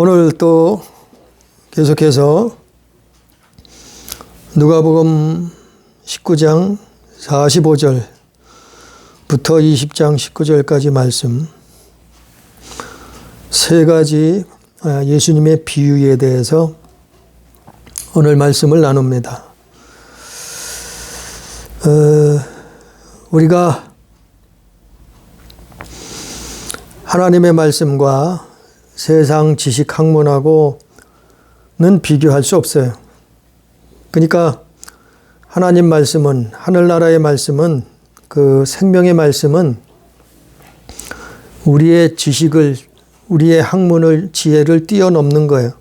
오늘 또 계속해서 누가복음 19장 45절부터 20장 19절까지 말씀, 세 가지 예수님의 비유에 대해서 오늘 말씀을 나눕니다. 우리가 하나님의 말씀과 세상 지식 학문하고는 비교할 수 없어요. 그러니까 하나님 말씀은, 하늘나라의 말씀은, 그 생명의 말씀은 우리의 지식을, 우리의 학문을, 지혜를 뛰어넘는 거예요.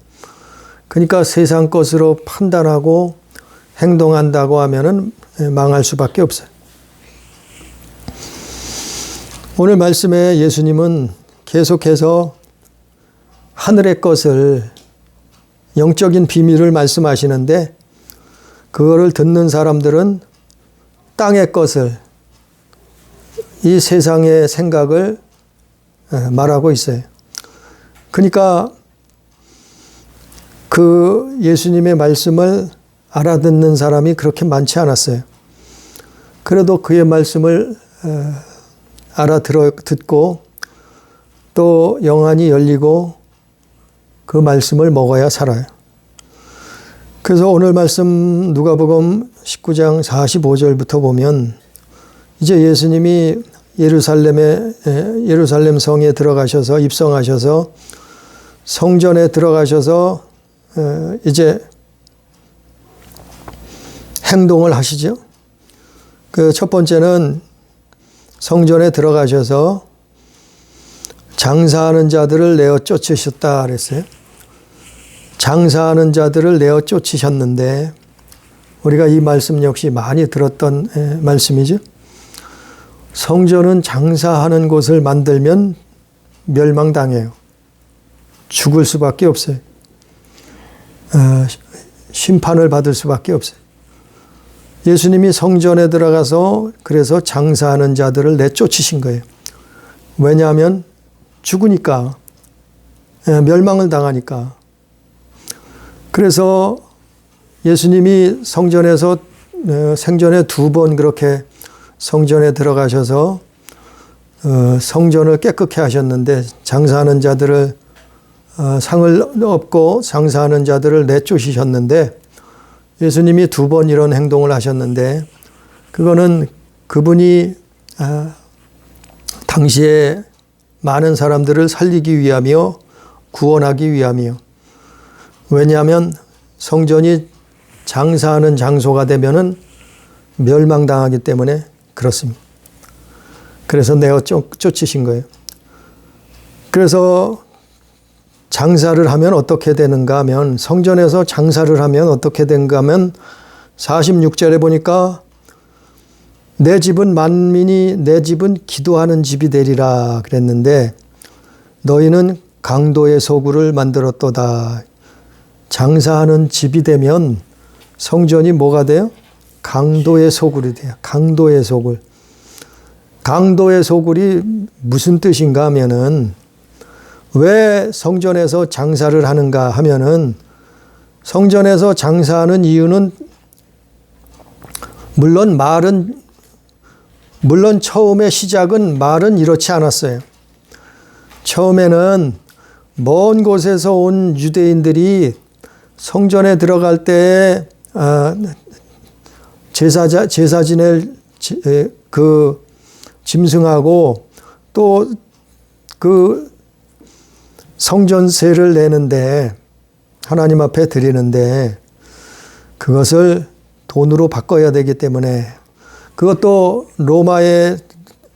그러니까 세상 것으로 판단하고 행동한다고 하면은 망할 수밖에 없어요. 오늘 말씀에 예수님은 계속해서 하늘의 것을, 영적인 비밀을 말씀하시는데, 그거를 듣는 사람들은 땅의 것을, 이 세상의 생각을 말하고 있어요. 그러니까 그 예수님의 말씀을 알아듣는 사람이 그렇게 많지 않았어요. 그래도 그의 말씀을 듣고 또 영안이 열리고 그 말씀을 먹어야 살아요. 그래서 오늘 말씀 누가복음 19장 45절부터 보면, 이제 예수님이 예루살렘 성에 들어가셔서, 입성하셔서 성전에 들어가셔서 이제 행동을 하시죠. 그 첫 번째는 성전에 들어가셔서 장사하는 자들을 내어 쫓으셨다 그랬어요. 장사하는 자들을 내어 쫓으셨는데, 우리가 이 말씀 역시 많이 들었던 말씀이죠. 성전은 장사하는 곳을 만들면 멸망당해요. 죽을 수밖에 없어요. 심판을 받을 수밖에 없어요. 예수님이 성전에 들어가서 그래서 장사하는 자들을 내쫓으신 거예요. 왜냐하면 죽으니까, 멸망을 당하니까. 그래서 예수님이 성전에서 생전에 2번 그렇게 성전에 들어가셔서 성전을 깨끗게 하셨는데, 장사하는 자들을 상을 얻고 장사하는 자들을 내쫓으셨는데, 예수님이 2번 이런 행동을 하셨는데, 그거는 그분이 당시에 많은 사람들을 살리기 위함이요, 구원하기 위함이요. 왜냐하면 성전이 장사하는 장소가 되면은 멸망당하기 때문에 그렇습니다. 그래서 내어 쫓으신 거예요. 그래서 장사를 하면 어떻게 되는가 하면, 성전에서 장사를 하면 어떻게 되는가 하면 46절에 보니까 내 집은 만민이, 내 집은 기도하는 집이 되리라 그랬는데, 너희는 강도의 소굴을 만들었도다. 장사하는 집이 되면 성전이 뭐가 돼요? 강도의 소굴이 돼요. 강도의 소굴. 강도의 소굴이 무슨 뜻인가 하면은, 왜 성전에서 장사를 하는가 하면은, 성전에서 장사하는 이유는, 물론 처음에 시작은 말은 이렇지 않았어요. 처음에는 먼 곳에서 온 유대인들이 성전에 들어갈 때 제사 지낼 그 짐승하고 또 그 성전세를 내는데, 하나님 앞에 드리는데, 그것을 돈으로 바꿔야 되기 때문에, 그것도 로마의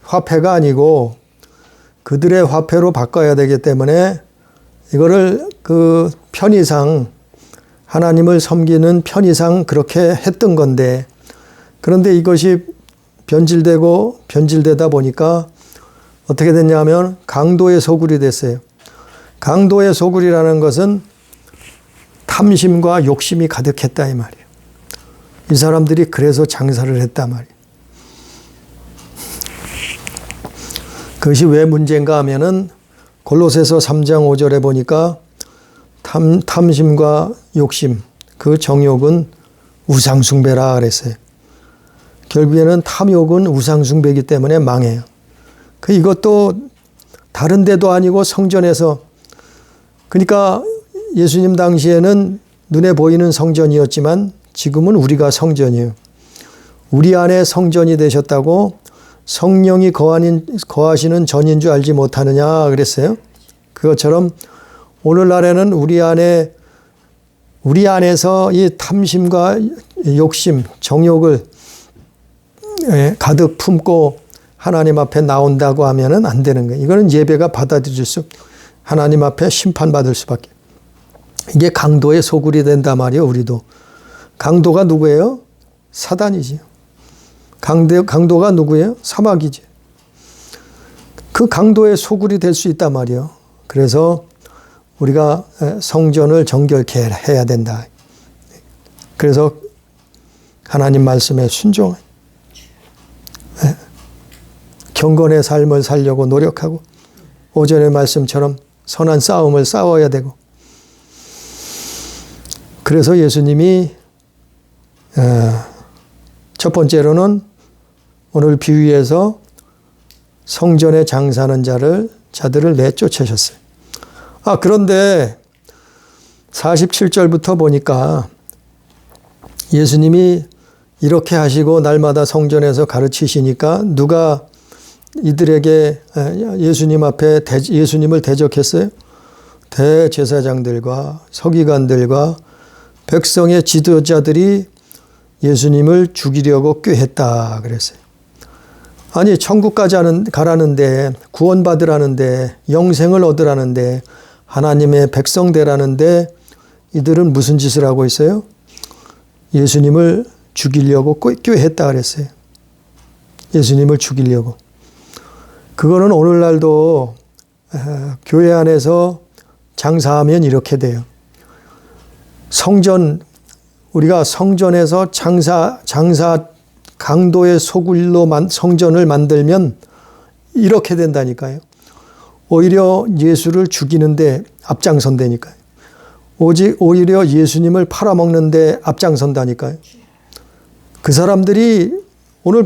화폐가 아니고 그들의 화폐로 바꿔야 되기 때문에, 이거를 그 편의상, 하나님을 섬기는 편의상 그렇게 했던 건데, 그런데 이것이 변질되다 보니까 어떻게 됐냐면 강도의 소굴이 됐어요. 강도의 소굴이라는 것은 탐심과 욕심이 가득했다 이 말이에요. 이 사람들이 그래서 장사를 했단 말이에요. 그것이 왜 문제인가 하면은 골로새서 3장 5절에 보니까 탐심과 욕심, 그 정욕은 우상숭배라 그랬어요. 결국에는 탐욕은 우상숭배이기 때문에 망해요. 이것도 다른 데도 아니고 성전에서, 그러니까 예수님 당시에는 눈에 보이는 성전이었지만 지금은 우리가 성전이에요. 우리 안에 성전이 되셨다고 성령이 거하시는 전인 줄 알지 못하느냐 그랬어요. 그것처럼 오늘날에는 우리 안에서 이 탐심과 욕심, 정욕을 가득 품고 하나님 앞에 나온다고 하면은 안 되는 거예요. 이거는 예배가 받아들일 수, 하나님 앞에 심판받을 수밖에. 이게 강도의 소굴이 된단 말이에요. 우리도. 강도가 누구예요? 사단이지. 강도가 누구예요? 사마귀지. 그 강도의 소굴이 될 수 있단 말이에요. 그래서 우리가 성전을 정결케 해야 된다. 그래서 하나님 말씀에 순종해. 경건의 삶을 살려고 노력하고 오전의 말씀처럼 선한 싸움을 싸워야 되고, 그래서 예수님이 첫 번째로는 오늘 비유에서 성전에 장사하는 자들을 내쫓으셨어요. 그런데 47절부터 보니까 예수님이 이렇게 하시고 날마다 성전에서 가르치시니까 누가 이들에게 예수님 앞에 예수님을 대적했어요? 대제사장들과 서기관들과 백성의 지도자들이 예수님을 죽이려고 꾀했다 그랬어요. 아니 천국까지 가라는데, 구원받으라는데, 영생을 얻으라는데, 하나님의 백성 되라는데 이들은 무슨 짓을 하고 있어요? 예수님을 죽이려고 꾀했다 그랬어요. 예수님을 죽이려고. 그거는 오늘날도 교회 안에서 장사하면 이렇게 돼요. 우리가 성전에서 장사 강도의 소굴로 성전을 만들면 이렇게 된다니까요. 오히려 예수를 죽이는데 앞장선다니까요. 오히려 예수님을 팔아먹는데 앞장선다니까요. 그 사람들이 오늘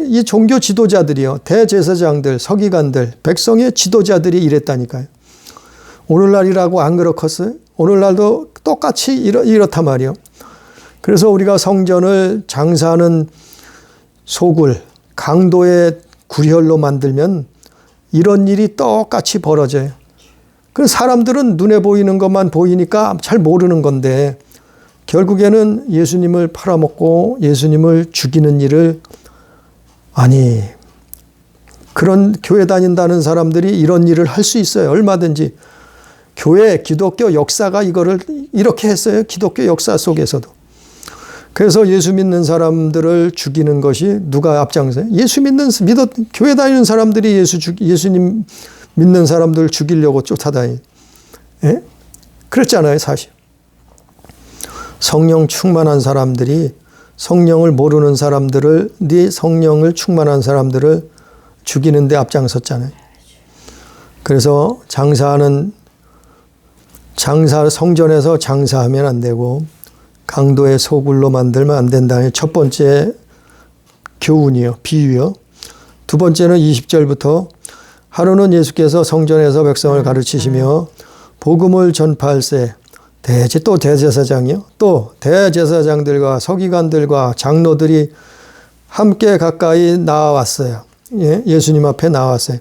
이 종교 지도자들이요. 대제사장들, 서기관들, 백성의 지도자들이 이랬다니까요. 오늘날이라고 안 그렇겠어요? 오늘날도 똑같이 이렇단 말이에요. 그래서 우리가 성전을 장사하는 소굴, 강도의 구혈로 만들면 이런 일이 똑같이 벌어져요. 그 사람들은 눈에 보이는 것만 보이니까 잘 모르는 건데 결국에는 예수님을 팔아먹고 예수님을 죽이는 일을, 아니 그런 교회 다닌다는 사람들이 이런 일을 할 수 있어요. 얼마든지. 기독교 역사가 이거를 이렇게 했어요. 기독교 역사 속에서도. 그래서 예수 믿는 사람들을 죽이는 것이 누가 앞장서요? 교회 다니는 사람들이 예수님 믿는 사람들을 죽이려고 쫓아다니. 예? 그렇잖아요, 사실. 성령 충만한 사람들이 성령을 모르는 사람들을, 성령을 충만한 사람들을 죽이는데 앞장섰잖아요. 그래서 성전에서 장사하면 안 되고 강도의 소굴로 만들면 안 된다는 첫 번째 교훈이요, 비유요. 두 번째는 20절부터 하루는 예수께서 성전에서 백성을 가르치시며 복음을 전파할세. 또 대제사장이요. 또 대제사장들과 서기관들과 장로들이 함께 가까이 나왔어요. 예수님 앞에 나왔어요.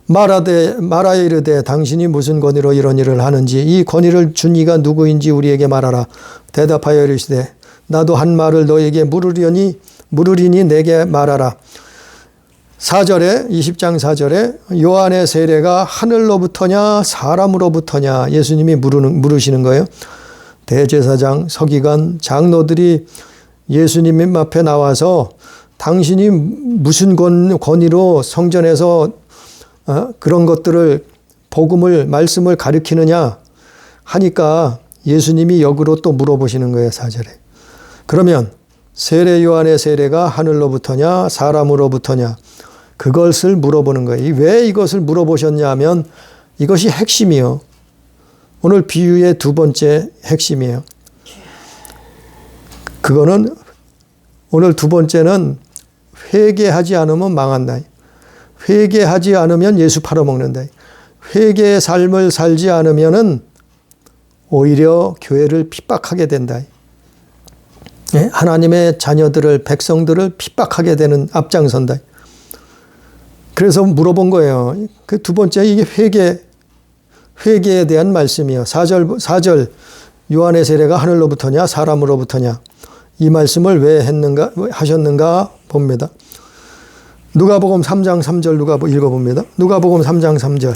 말하여 이르되 당신이 무슨 권위로 이런 일을 하는지, 이 권위를 준 이가 누구인지 우리에게 말하라. 대답하여 이르시되 나도 한 말을 너에게 물으리니 내게 말하라. 20장 4절에 요한의 세례가 하늘로부터냐 사람으로부터냐 예수님이 물으시는 거예요. 대제사장, 서기관, 장로들이 예수님 앞에 나와서 당신이 무슨 권위로 성전에서 그런 것들을 말씀을 가르치느냐 하니까 예수님이 역으로 또 물어보시는 거예요. 4절에. 그러면 세례 요한의 세례가 하늘로부터냐 사람으로부터냐, 그것을 물어보는 거예요. 왜 이것을 물어보셨냐 하면 이것이 핵심이요. 오늘 비유의 두 번째 핵심이에요. 그거는 오늘 두 번째는 회개하지 않으면 망한다. 회개하지 않으면 예수 팔아먹는다. 회개의 삶을 살지 않으면은 오히려 교회를 핍박하게 된다. 하나님의 자녀들을, 백성들을 핍박하게 되는 앞장선다. 그래서 물어본 거예요. 그 두 번째 이게 회개에 대한 말씀이요. 4절 요한의 세례가 하늘로부터냐 사람으로부터냐 이 말씀을 왜 하셨는가 봅니다. 누가복음 3장 3절 읽어봅니다. 누가복음 3장 3절.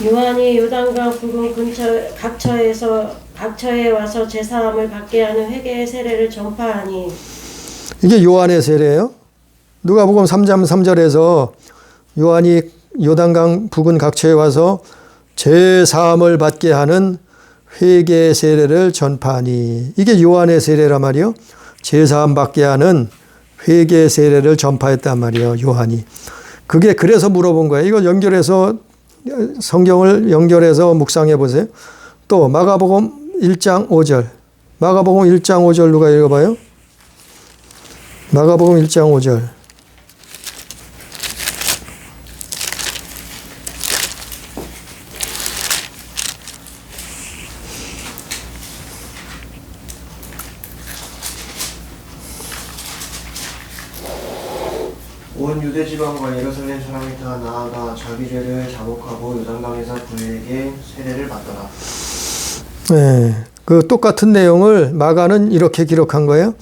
요한이 요단강 부근 각처에 와서 제사함을 받게 하는 회개의 세례를 전파하니. 이게 요한의 세례예요. 누가복음 3장 3절에서 요한이 요단강 부근 각처에 와서 제사함을 받게 하는 회개의 세례를 전파하니. 이게 요한의 세례란 말이요. 제사함 받게 하는 회개의 세례를 전파했단 말이에요. 요한이. 그게 그래서 물어본 거예요. 이거 연결해서 성경을 연결해서 묵상해 보세요. 또 마가복음 1장 5절. 마가복음 1장 5절 누가 읽어봐요? 마가복음 1장 5절. 온 유대 지방과 예루살렘 사람이 다 나아가 자기 죄를 자복하고 요단강에서 그에게 세례를 받더라. 네, 그 똑같은 내용을 마가는 이렇게 기록한 거예요.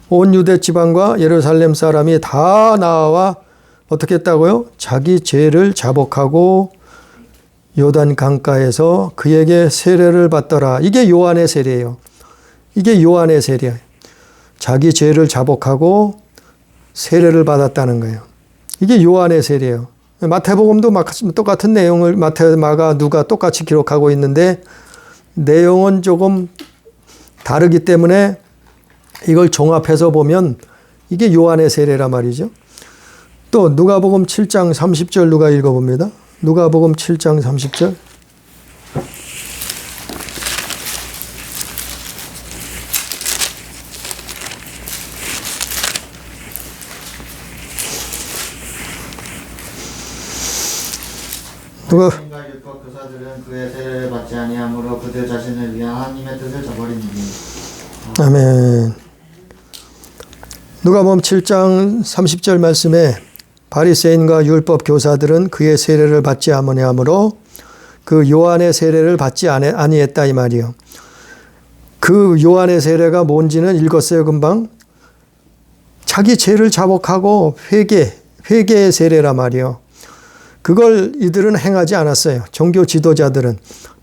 온 유대 지방과 예루살렘 사람이 다 나와 어떻게 했다고요? 자기 죄를 자복하고 요단 강가에서 그에게 세례를 받더라. 이게 요한의 세례예요. 이게 요한의 세례예요. 자기 죄를 자복하고 세례를 받았다는 거예요. 이게 요한의 세례예요. 마태복음도 똑같은 내용을 마태, 마가, 누가 똑같이 기록하고 있는데 내용은 조금 다르기 때문에 이걸 종합해서 보면 이게 요한의 세례란 말이죠. 또 누가복음 7장 30절 누가 읽어봅니다. 누가복음 7장 30절. 누가 율법 교사들은 그의 세례를 받지 아니하므로 그들 자신을 위한 하나님의 뜻을 저버리니. 아멘. 누가복음 7장 30절 말씀에 바리새인과 율법 교사들은 그의 세례를 받지 아니하므로 그 요한의 세례를 받지 아니했다 이 말이요. 그 요한의 세례가 뭔지는 읽었어요 금방. 자기 죄를 자복하고 회개의 세례라 말이요. 그걸 이들은 행하지 않았어요. 종교 지도자들은,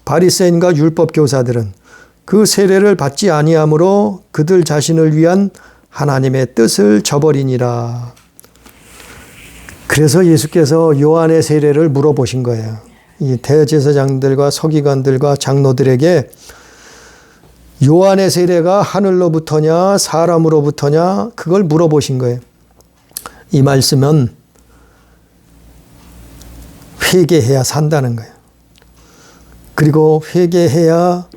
바리새인과 율법 교사들은 그 세례를 받지 아니하므로 그들 자신을 위한 하나님의 뜻을 저버리니라. 그래서 예수께서 요한의 세례를 물어보신 거예요. 이 대제사장들과 서기관들과 장로들에게 요한의 세례가 하늘로부터냐 사람으로부터냐 그걸 물어보신 거예요. 이 말씀은 회개해야 산다는 거예요. 그리고 회개해야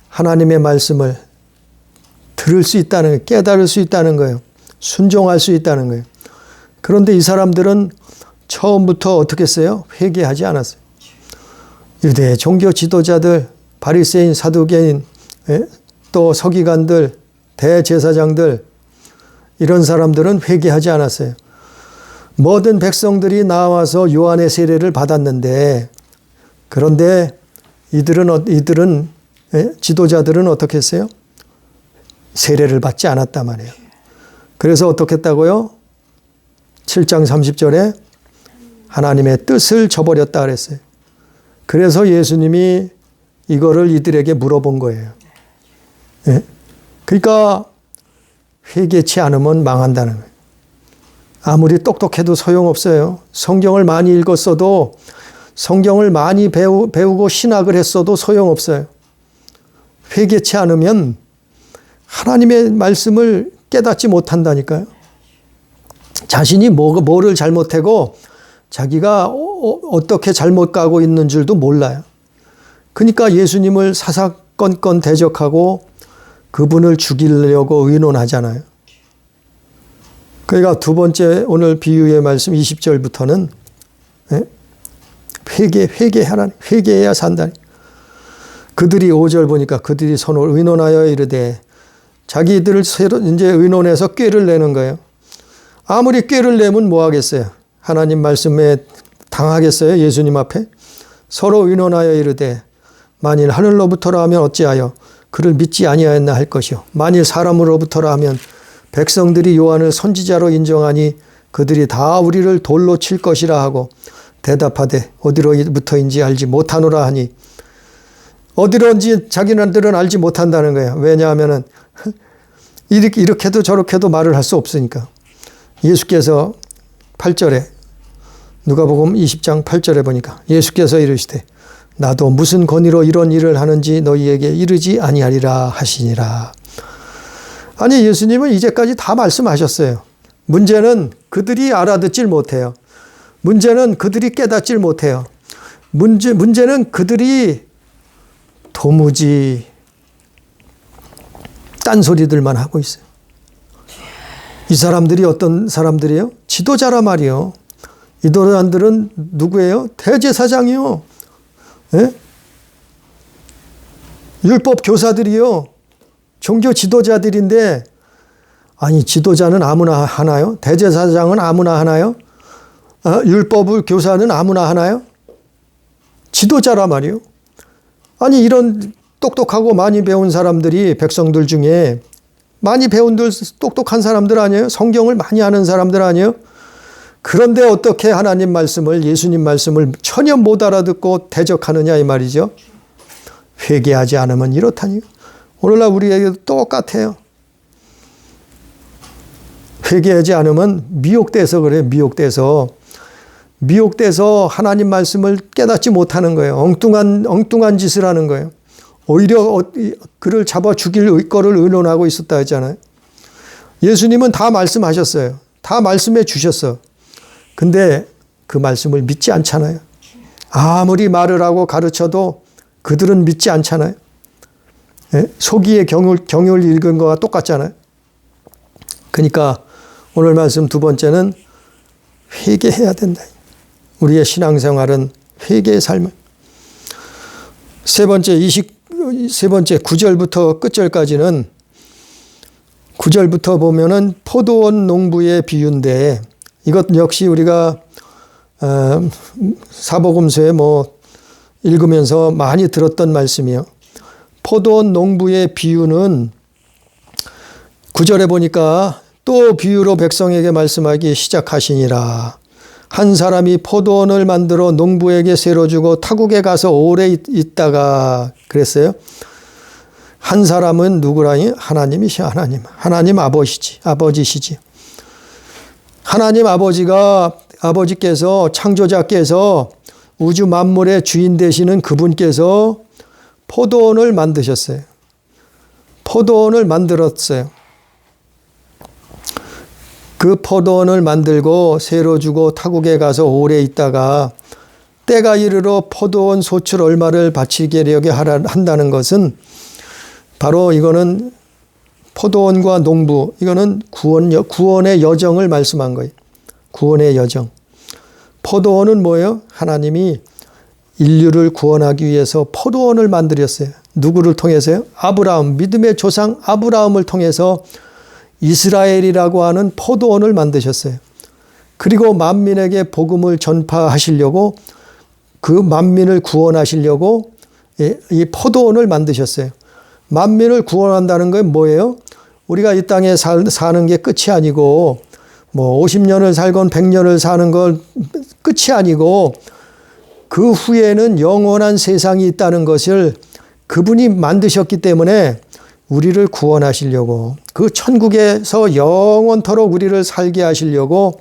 하나님의 말씀을 들을 수 있다는 거예요. 깨달을 수 있다는 거예요. 순종할 수 있다는 거예요. 그런데 이 사람들은 처음부터 어떻게 했어요? 회개하지 않았어요. 유대 종교 지도자들, 바리새인, 사두개인, 또 서기관들, 대제사장들 이런 사람들은 회개하지 않았어요. 모든 백성들이 나와서 요한의 세례를 받았는데 그런데 이들은 지도자들은 어떻게 했어요? 세례를 받지 않았단 말이에요. 그래서 어떻게 했다고요? 7장 30절에 하나님의 뜻을 저버렸다 그랬어요. 그래서 예수님이 이거를 이들에게 물어본 거예요. 그러니까 회개치 않으면 망한다는 거예요. 아무리 똑똑해도 소용없어요. 성경을 많이 읽었어도 성경을 많이 배우고 신학을 했어도 소용없어요. 회개치 않으면 하나님의 말씀을 깨닫지 못한다니까요. 자신이 뭐를 잘못하고 자기가 어떻게 잘못 가고 있는 줄도 몰라요. 그러니까 예수님을 사사건건 대적하고 그분을 죽이려고 의논하잖아요. 그러니까 두 번째 오늘 비유의 말씀 20절부터는 회개하라. 회개해야 산다니. 그들이 5절 보니까 그들이 서로 의논하여 이르되 자기들을 새로 이제 의논해서 꾀를 내는 거예요. 아무리 꾀를 내면 뭐 하겠어요? 하나님 말씀에 당하겠어요? 예수님 앞에? 서로 의논하여 이르되 만일 하늘로부터라 하면 어찌하여 그를 믿지 아니하였나 할 것이요. 만일 사람으로부터라 하면 백성들이 요한을 선지자로 인정하니 그들이 다 우리를 돌로 칠 것이라 하고 대답하되 어디로부터인지 알지 못하노라 하니 어디로인지 자기네들은 알지 못한다는 거예요. 왜냐하면은 이렇게도 저렇게도 말을 할 수 없으니까. 예수께서 8절에 누가복음 20장 8절에 보니까 예수께서 이르시되 나도 무슨 권위로 이런 일을 하는지 너희에게 이르지 아니하리라 하시니라. 아니 예수님은 이제까지 다 말씀하셨어요. 문제는 그들이 알아듣질 못해요. 문제는 그들이 깨닫질 못해요. 문제는 그들이 도무지 딴소리들만 하고 있어요. 이 사람들이 어떤 사람들이에요? 지도자라 말이요. 이 사람들은 누구예요? 대제사장이요. 예? 율법 교사들이요. 종교 지도자들인데 아니 지도자는 아무나 하나요? 대제사장은 아무나 하나요? 율법 교사는 아무나 하나요? 지도자라 말이요. 아니 이런 똑똑하고 많이 배운 사람들이 백성들 중에 많이 배운들 똑똑한 사람들 아니에요? 성경을 많이 아는 사람들 아니에요? 그런데 어떻게 하나님 말씀을 예수님 말씀을 전혀 못 알아듣고 대적하느냐 이 말이죠. 회개하지 않으면 이렇다니. 오늘날 우리에게도 똑같아요. 회개하지 않으면 미혹돼서 그래요. 미혹돼서 하나님 말씀을 깨닫지 못하는 거예요. 엉뚱한 짓을 하는 거예요. 오히려 그를 잡아 죽일 거를 의논하고 있었다 했잖아요. 예수님은 다 말씀하셨어요. 다 말씀해 주셨어. 근데 그 말씀을 믿지 않잖아요. 아무리 말을 하고 가르쳐도 그들은 믿지 않잖아요. 예? 소기의 경율 읽은 거와 똑같잖아요. 그러니까 오늘 말씀 두 번째는 회개해야 된다. 우리의 신앙생활은 회개의 삶을. 세 번째 9절부터 끝절까지는 9절부터 보면은 포도원 농부의 비유인데 이것 역시 우리가 사복음서에 읽으면서 많이 들었던 말씀이에요. 포도원 농부의 비유는 9절에 보니까 또 비유로 백성에게 말씀하기 시작하시니라. 한 사람이 포도원을 만들어 농부에게 세로 주고 타국에 가서 오래 있다가 그랬어요. 한 사람은 누구라니? 하나님이시. 하나님 아버지시지. 하나님 아버지께서 창조자께서 우주 만물의 주인 되시는 그분께서 포도원을 만드셨어요. 포도원을 만들었어요. 그 포도원을 만들고 세로 주고 타국에 가서 오래 있다가 때가 이르러 포도원 소출 얼마를 바치게 한다는 것은 바로 이거는 포도원과 농부, 이거는 구원의 여정을 말씀한 거예요. 구원의 여정. 포도원은 뭐예요? 하나님이 인류를 구원하기 위해서 포도원을 만들었어요. 누구를 통해서요? 아브라함, 믿음의 조상 아브라함을 통해서 이스라엘이라고 하는 포도원을 만드셨어요. 그리고 만민에게 복음을 전파하시려고 그 만민을 구원하시려고 이 포도원을 만드셨어요. 만민을 구원한다는 건 뭐예요? 우리가 이 땅에 사는 게 끝이 아니고 50년을 살건 100년을 사는 건 끝이 아니고 그 후에는 영원한 세상이 있다는 것을 그분이 만드셨기 때문에 우리를 구원하시려고 그 천국에서 영원토록 우리를 살게 하시려고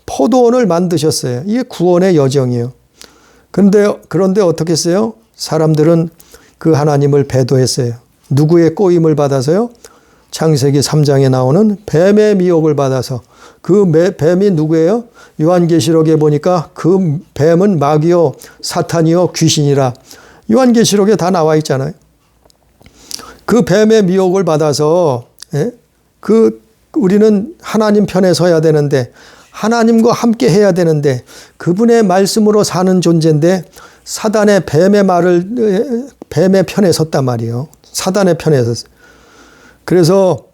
포도원을 만드셨어요. 이게 구원의 여정이에요. 그런데 어떻게 했어요? 사람들은 그 하나님을 배도했어요. 누구의 꼬임을 받아서요? 창세기 3장에 나오는 뱀의 미혹을 받아서 그 뱀이 누구예요? 요한계시록에 보니까 그 뱀은 마귀요 사탄이요 귀신이라. 요한계시록에 다 나와 있잖아요. 그 뱀의 미혹을 받아서 우리는 하나님 편에 서야 되는데 하나님과 함께 해야 되는데 그분의 말씀으로 사는 존재인데 사단의 뱀의 편에 섰단 말이에요. 사단의 편에 섰어요. 그래서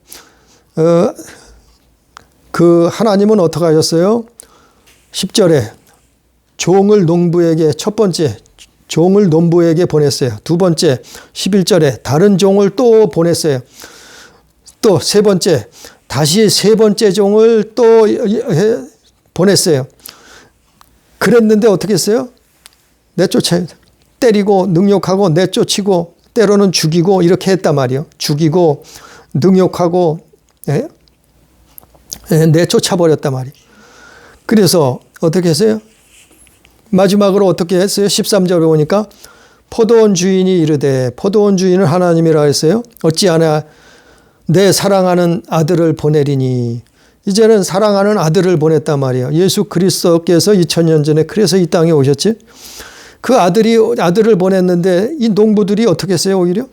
그 하나님은 어떻게 하셨어요? 10절에 종을 농부에게 첫 번째 종을 농부에게 보냈어요. 두 번째 11절에 다른 종을 또 보냈어요. 또 세 번째 다시 세 번째 종을 또 보냈어요. 그랬는데 어떻게 했어요? 내쫓아요. 때리고 능욕하고 내쫓이고 때로는 죽이고 이렇게 했단 말이에요. 죽이고 능욕하고 내쫓아버렸단 말이에요. 그래서 어떻게 했어요? 마지막으로 어떻게 했어요? 13절에 보니까 포도원 주인이 이르되 포도원 주인은 하나님이라 했어요. 어찌하나 내 사랑하는 아들을 보내리니 이제는 사랑하는 아들을 보냈단 말이에요. 예수 그리스도께서 2000년 전에 그래서 이 땅에 오셨지. 그 아들을 보냈는데 이 농부들이 어떻게 했어요? 오히려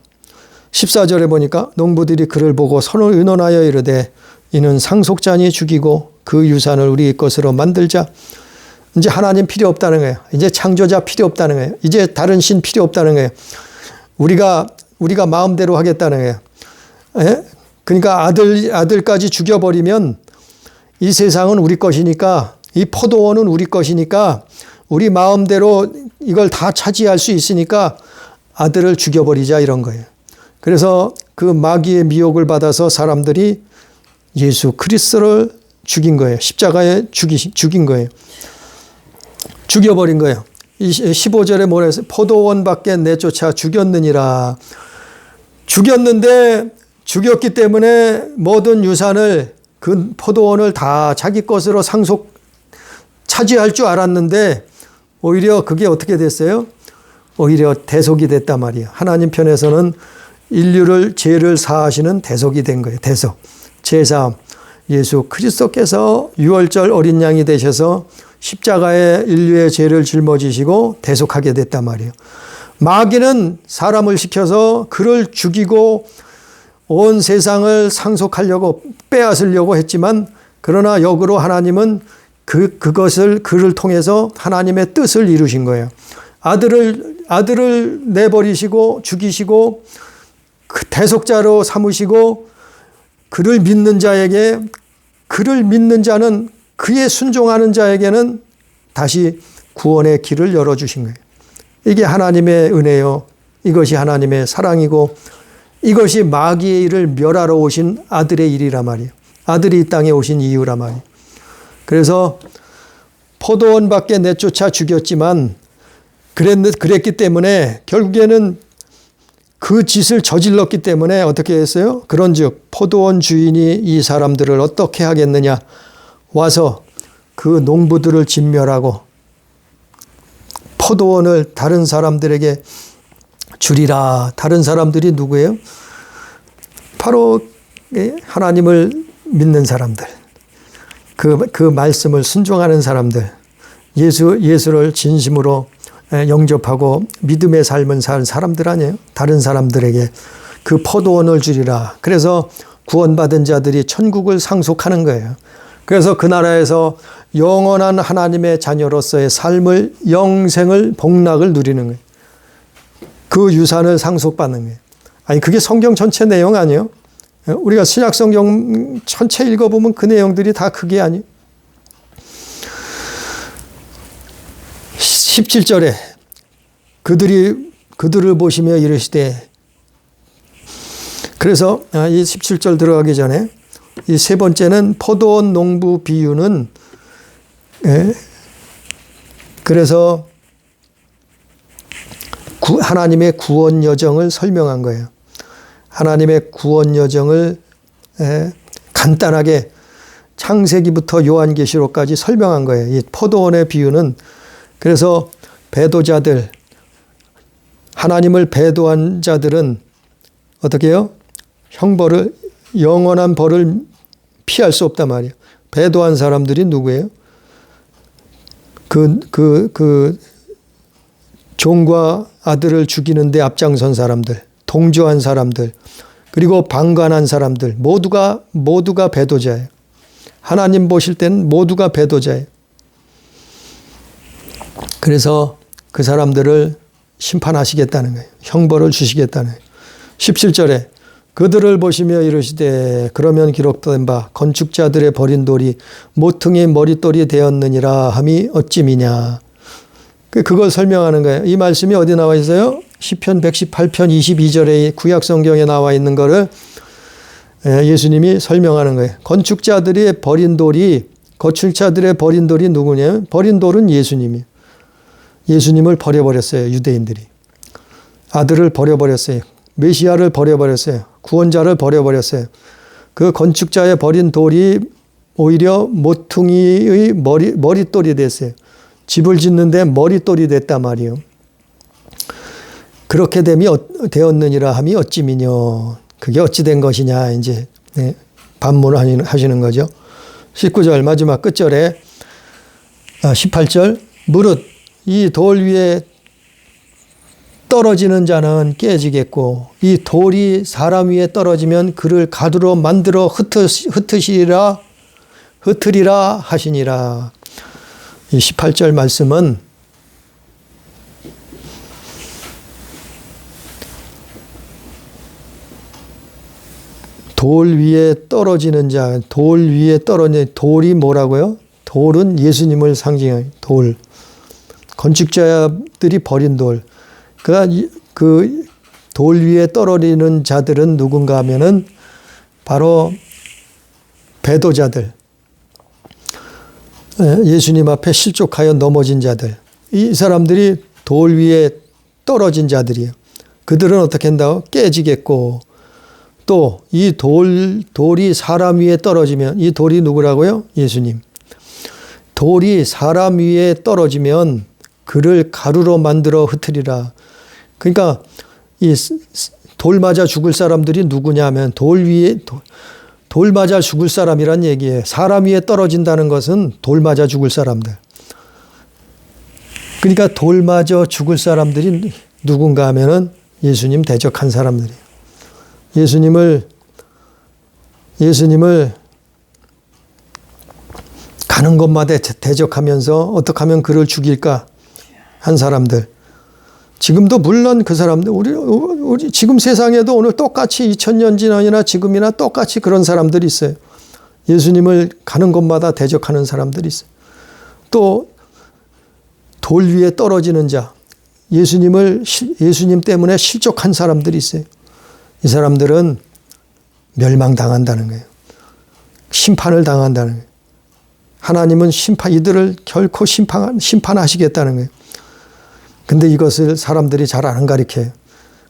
14절에 보니까 농부들이 그를 보고 서로 의논하여 이르되 이는 상속자니 죽이고 그 유산을 우리 것으로 만들자. 이제 하나님 필요 없다는 거예요. 이제 창조자 필요 없다는 거예요. 이제 다른 신 필요 없다는 거예요. 우리가 마음대로 하겠다는 거예요. 예? 그러니까 아들까지 죽여버리면 이 세상은 우리 것이니까 이 포도원은 우리 것이니까 우리 마음대로 이걸 다 차지할 수 있으니까 아들을 죽여버리자 이런 거예요. 그래서 그 마귀의 미혹을 받아서 사람들이 예수 그리스도를 죽인 거예요. 십자가에 죽인 거예요. 죽여버린 거예요. 15절에 뭐라 했어요? 포도원 밖에 내쫓아 죽였느니라. 죽였는데 죽였기 때문에 모든 유산을 그 포도원을 다 자기 것으로 차지할 줄 알았는데 오히려 그게 어떻게 됐어요? 오히려 대속이 됐단 말이에요. 하나님 편에서는 인류를 죄를 사하시는 대속이 된 거예요. 대속. 제사함. 예수 그리스도께서 유월절 어린 양이 되셔서 십자가에 인류의 죄를 짊어지시고 대속하게 됐단 말이에요. 마귀는 사람을 시켜서 그를 죽이고 온 세상을 상속하려고 빼앗으려고 했지만 그러나 역으로 하나님은 그를 통해서 하나님의 뜻을 이루신 거예요. 아들을 내버리시고 죽이시고 그 대속자로 삼으시고 그를 믿는 자는 그의 순종하는 자에게는 다시 구원의 길을 열어주신 거예요. 이게 하나님의 은혜요. 이것이 하나님의 사랑이고 이것이 마귀의 일을 멸하러 오신 아들의 일이란 말이에요. 아들이 이 땅에 오신 이유란 말이에요. 그래서 포도원 밖에 내쫓아 죽였지만 그랬기 때문에 결국에는 그 짓을 저질렀기 때문에 어떻게 했어요? 그런즉 포도원 주인이 이 사람들을 어떻게 하겠느냐. 와서 그 농부들을 진멸하고 포도원을 다른 사람들에게 주리라. 다른 사람들이 누구예요? 바로 하나님을 믿는 사람들. 그 말씀을 순종하는 사람들. 예수를 진심으로 영접하고 믿음의 삶을 산 사람들 아니에요? 다른 사람들에게 그 포도원을 주리라. 그래서 구원받은 자들이 천국을 상속하는 거예요. 그래서 그 나라에서 영원한 하나님의 자녀로서의 삶을, 영생을, 복락을 누리는 거예요. 그 유산을 상속받는 거예요. 아니, 그게 성경 전체 내용 아니에요? 우리가 신약 성경 전체 읽어보면 그 내용들이 다 그게 아니에요. 17절에 그들을 보시며 이르시되, 그래서 이 17절 들어가기 전에 이 세 번째는 포도원 농부 비유는, 그래서 하나님의 구원 여정을 설명한 거예요. 하나님의 구원 여정을 간단하게 창세기부터 요한계시록까지 설명한 거예요. 이 포도원의 비유는, 그래서 배도자들, 하나님을 배도한 자들은 어떻게 해요? 형벌을, 영원한 벌을 피할 수 없단 말이에요. 배도한 사람들이 누구예요? 종과 아들을 죽이는데 앞장선 사람들, 동조한 사람들, 그리고 방관한 사람들, 모두가 배도자예요. 하나님 보실 때는 모두가 배도자예요. 그래서 그 사람들을 심판하시겠다는 거예요. 형벌을 주시겠다는 거예요. 17절에 그들을 보시며 이르시되 그러면 기록된 바 건축자들의 버린 돌이 모퉁이 머릿돌이 되었느니라 함이 어찌미냐. 그걸 설명하는 거예요. 이 말씀이 어디 나와 있어요? 시편 118편 22절에 구약 성경에 나와 있는 거를 예수님이 설명하는 거예요. 건축자들의 버린 돌이 누구냐? 버린 돌은 예수님이에요. 예수님을 버려버렸어요. 유대인들이. 아들을 버려버렸어요. 메시아를 버려버렸어요. 구원자를 버려버렸어요. 그 건축자의 버린 돌이 오히려 모퉁이의 머릿돌이 됐어요. 집을 짓는데 머릿돌이 됐단 말이에요. 그렇게 되었느니라 함이 어찌미뇨. 그게 어찌 된 것이냐 이제 반문을 하시는 거죠. 19절 마지막 끝절에 18절 무릇 이 돌 위에 떨어지는 자는 깨지겠고 이 돌이 사람 위에 떨어지면 그를 가두로 만들어 흩으리라 하시니라. 이 18절 말씀은 돌 위에 떨어지는 자, 돌이 뭐라고요? 돌은 예수님을 상징해요. 돌. 건축자들이 버린 돌. 그 돌 위에 떨어지는 자들은 누군가 하면은 바로 배도자들. 예수님 앞에 실족하여 넘어진 자들. 이 사람들이 돌 위에 떨어진 자들이에요. 그들은 어떻게 한다고? 깨지겠고 또 이 돌이 사람 위에 떨어지면 이 돌이 누구라고요? 예수님. 돌이 사람 위에 떨어지면 그를 가루로 만들어 흩으리라. 그러니까 이 돌 맞아 죽을 사람들이 누구냐 하면 돌 맞아 죽을 사람이란 얘기예요. 사람 위에 떨어진다는 것은 돌 맞아 죽을 사람들. 그러니까 돌 맞아 죽을 사람들이 누군가 하면은 예수님 대적한 사람들이에요. 예수님을 가는 곳마다 대적하면서 어떻게 하면 그를 죽일까 한 사람들. 지금도 물론 그 사람들, 우리 지금 세상에도 오늘 똑같이 2000년 지난이나 지금이나 똑같이 그런 사람들이 있어요. 예수님을 가는 곳마다 대적하는 사람들이 있어요. 또 돌 위에 떨어지는 자, 예수님 때문에 실족한 사람들이 있어요. 이 사람들은 멸망당한다는 거예요. 심판을 당한다는 거예요. 하나님은 이들을 결코 심판하시겠다는 거예요. 근데 이것을 사람들이 잘 안 가르쳐요.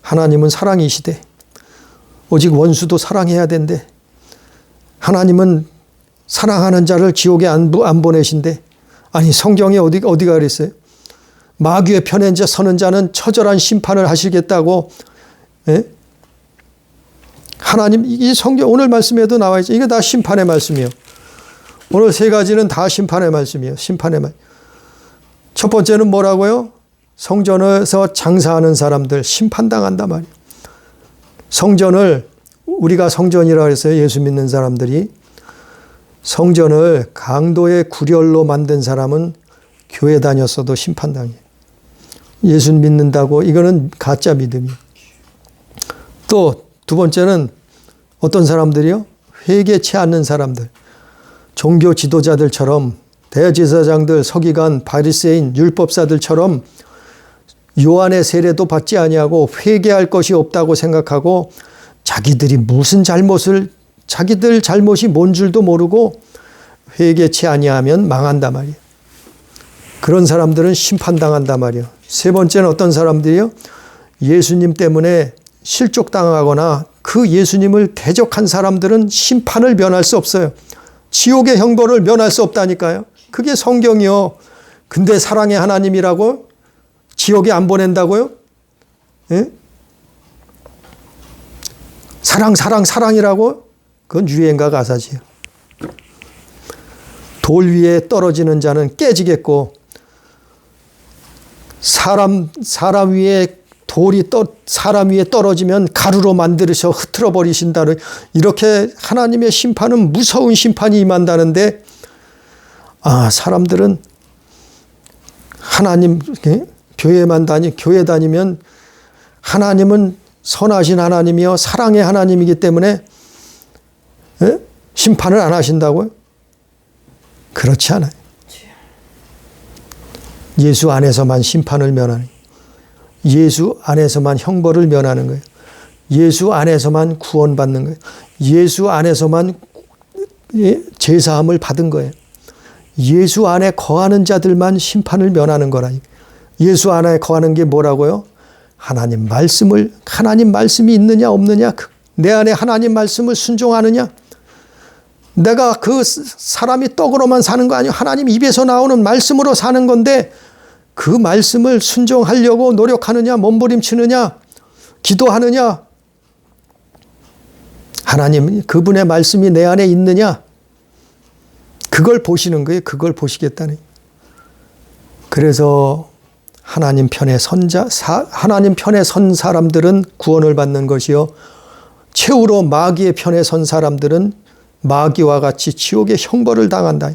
하나님은 사랑이시대. 오직 원수도 사랑해야 된대. 하나님은 사랑하는 자를 지옥에 안 보내신대. 아니 성경에 어디가 그랬어요? 마귀의 편에 서는 자는 처절한 심판을 하시겠다고. 예? 하나님 이 성경 오늘 말씀에도 나와 있죠. 이게 다 심판의 말씀이에요. 오늘 세 가지는 다 심판의 말씀이에요. 심판의 말. 첫 번째는 뭐라고요? 성전에서 장사하는 사람들 심판당한단 말이에요. 성전을 우리가 성전이라고 했어요. 예수 믿는 사람들이. 성전을 강도의 구렬로 만든 사람은 교회 다녔어도 심판당해요. 예수 믿는다고 이거는 가짜 믿음이에요. 또 두 번째는 어떤 사람들이요? 회개치 않는 사람들. 종교 지도자들처럼 대제사장들, 서기관, 바리새인, 율법사들처럼 요한의 세례도 받지 아니하고 회개할 것이 없다고 생각하고 자기들이 무슨 자기들 잘못이 뭔 줄도 모르고 회개치 아니하면 망한단 말이에요. 그런 사람들은 심판당한단 말이에요. 세 번째는 어떤 사람들이요? 예수님 때문에 실족당하거나 그 예수님을 대적한 사람들은 심판을 면할 수 없어요. 지옥의 형벌을 면할 수 없다니까요. 그게 성경이요. 근데 사랑의 하나님이라고 지옥에 안 보낸다고요? 예? 사랑이라고? 그건 유행가 가사지요. 돌 위에 떨어지는 자는 깨지겠고 사람 위에 사람 위에 떨어지면 가루로 만들으셔 흩트러 버리신다는, 이렇게 하나님의 심판은 무서운 심판이 임한다는데, 사람들은 하나님 교회 다니면 하나님은 선하신 하나님이요 사랑의 하나님이기 때문에 심판을 안 하신다고요? 그렇지 않아요. 예수 안에서만 심판을 면하는 거예요. 예수 안에서만 형벌을 면하는 거예요. 예수 안에서만 구원받는 거예요. 예수 안에서만 제사함을 받은 거예요. 예수 안에 거하는 자들만 심판을 면하는 거라니. 예수 안에 거하는 게 뭐라고요? 하나님 말씀이 있느냐 없느냐, 내 안에 하나님 말씀을 순종하느냐. 내가 그 사람이 떡으로만 사는 거 아니에요. 하나님 입에서 나오는 말씀으로 사는 건데, 그 말씀을 순종하려고 노력하느냐, 몸부림치느냐, 기도하느냐. 하나님 그분의 말씀이 내 안에 있느냐, 그걸 보시는 거예요. 그걸 보시겠다니. 그래서 하나님 편에 선 사람들은 구원을 받는 것이요, 최후로 마귀의 편에 선 사람들은 마귀와 같이 지옥의 형벌을 당한다.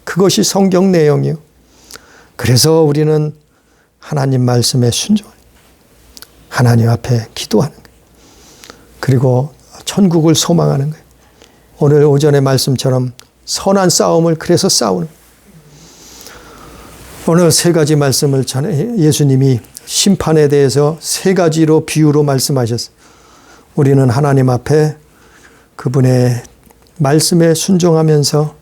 그것이 성경 내용이요. 그래서 우리는 하나님 말씀에 순종해요. 하나님 앞에 기도하는 거예요. 그리고 천국을 소망하는 거예요. 오늘 오전의 말씀처럼 선한 싸움을 그래서 싸우는 거예요. 오늘 세 가지 말씀을 전해 예수님이 심판에 대해서 세 가지로 비유로 말씀하셨어요. 우리는 하나님 앞에 그분의 말씀에 순종하면서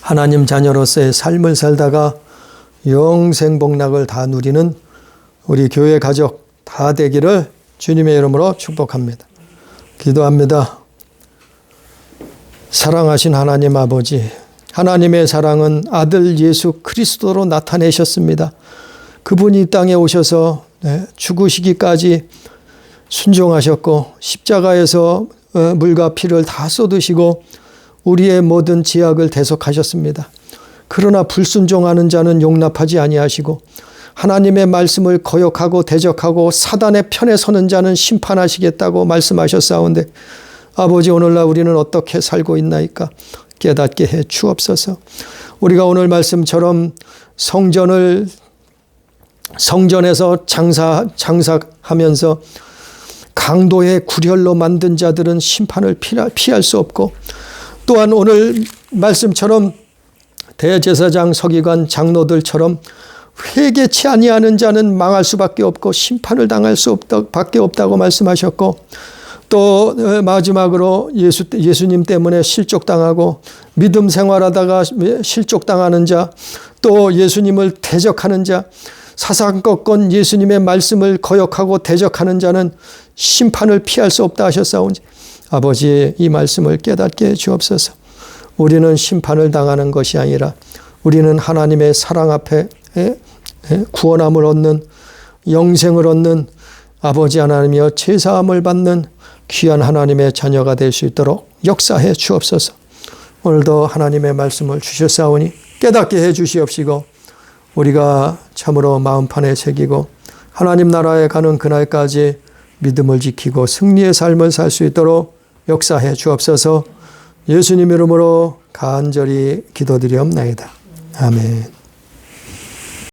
하나님 자녀로서의 삶을 살다가 영생복락을 다 누리는 우리 교회 가족 다 되기를 주님의 이름으로 축복합니다. 기도합니다. 사랑하신 하나님 아버지, 하나님의 사랑은 아들 예수 그리스도로 나타내셨습니다. 그분이 이 땅에 오셔서 죽으시기까지 순종하셨고 십자가에서 물과 피를 다 쏟으시고 우리의 모든 죄악을 대속하셨습니다. 그러나 불순종하는 자는 용납하지 아니하시고 하나님의 말씀을 거역하고 대적하고 사단의 편에 서는 자는 심판하시겠다고 말씀하셨사온데, 아버지 오늘날 우리는 어떻게 살고 있나이까 깨닫게 해 주옵소서. 우리가 오늘 말씀처럼 성전에서 장사하면서 강도의 구렬로 만든 자들은 심판을 피할 수 없고, 또한 오늘 말씀처럼 대제사장, 서기관, 장로들처럼 회개치 아니하는 자는 망할 수밖에 없고 심판을 당할 수밖에 없다고 말씀하셨고, 또 마지막으로 예수님 때문에 실족당하고 믿음 생활하다가 실족당하는 자, 또 예수님을 대적하는 자, 사상꺾은 예수님의 말씀을 거역하고 대적하는 자는 심판을 피할 수 없다 하셨사온지, 아버지 이 말씀을 깨닫게 해 주옵소서. 우리는 심판을 당하는 것이 아니라 우리는 하나님의 사랑 앞에 구원함을 얻는, 영생을 얻는, 아버지 하나님이여 제사함을 받는 귀한 하나님의 자녀가 될 수 있도록 역사해 주옵소서. 오늘도 하나님의 말씀을 주셨사오니 깨닫게 해 주시옵시고, 우리가 참으로 마음판에 새기고 하나님 나라에 가는 그날까지 믿음을 지키고 승리의 삶을 살 수 있도록 역사해 주옵소서. 예수님 이름으로 간절히 기도드리옵나이다. 아멘.